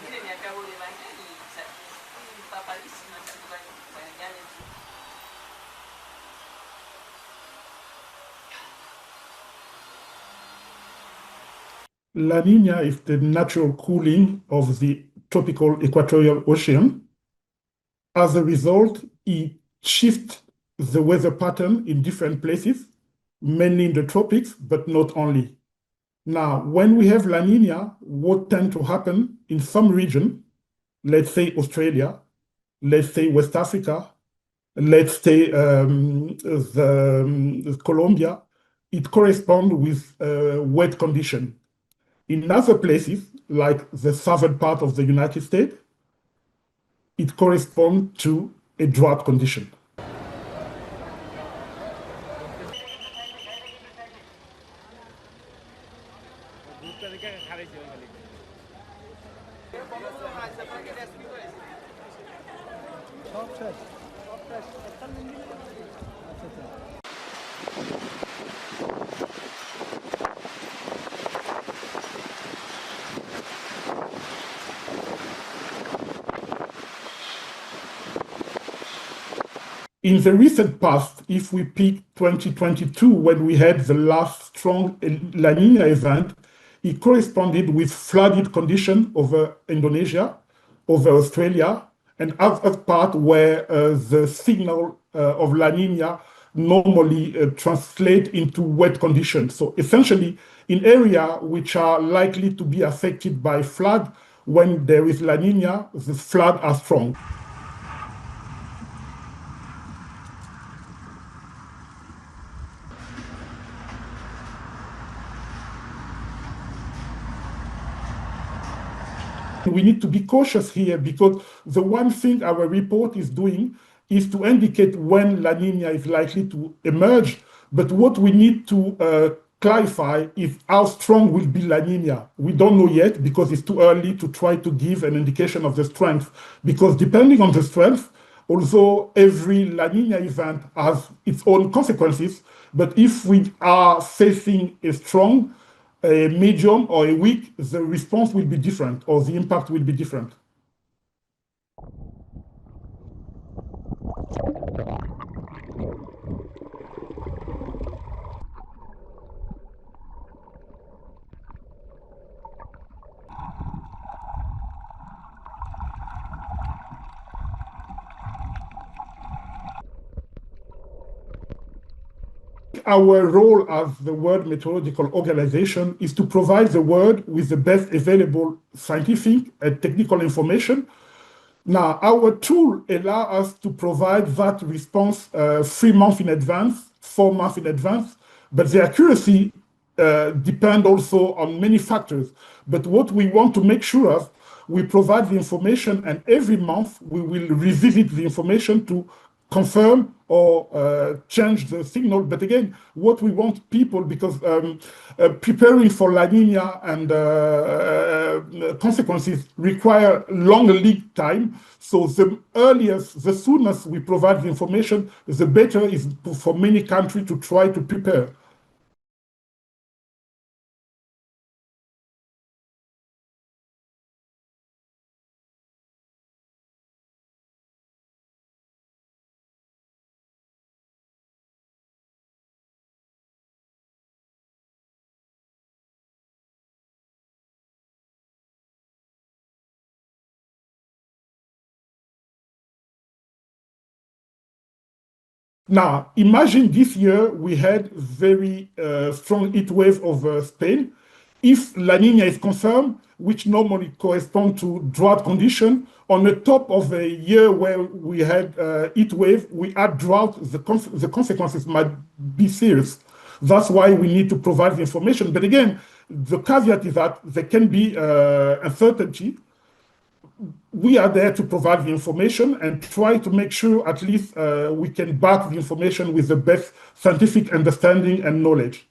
Mire, me acabo de bañar y empapadísima, bañar en su... La Niña is the natural cooling of the tropical equatorial ocean. As a result, it shifts the weather pattern in different places, mainly in the tropics, but not only. Now, when we have La Nina, what tends to happen in some region, let's say Australia, let's say West Africa, let's say Colombia, it corresponds with wet condition. In other places, like the southern part of the United States, it corresponds to a drought condition. In the recent past, if we pick 2022, when we had the last strong La Nina event, it corresponded with flooded conditions over Indonesia, over Australia, and other part where the signal of La Nina normally translate into wet conditions. So essentially, in areas which are likely to be affected by flood, when there is La Nina, the flood are strong. We need to be cautious here because the one thing our report is doing is to indicate when La Nina is likely to emerge, but what we need to clarify is how strong will be La Nina. We don't know yet because it's too early to try to give an indication of the strength, because depending on the strength, although every La Nina event has its own consequences, but if we are facing a strong, a medium or a weak, the response will be different or the impact will be different. Our role as the World Meteorological Organization is to provide the world with the best available scientific and technical information. Now, our tool allows us to provide that response 3 months in advance, 4 months in advance, but the accuracy depends also on many factors. But what we want to make sure of, we provide the information, and every month we will revisit the information to confirm or change the signal. But again, what we want people, because preparing for La Nina and consequences require long lead time. So the earliest, the soonest we provide the information, the better is for many countries to try to prepare. Now, imagine this year we had very strong heat wave over Spain. if La Nina is confirmed, which normally correspond to drought condition, on the top of a year where we had heat wave, we add drought, the consequences might be serious. That's why we need to provide the information. But again, the caveat is that there can be uncertainty. We are there to provide the information and try to make sure at least we can back the information with the best scientific understanding and knowledge.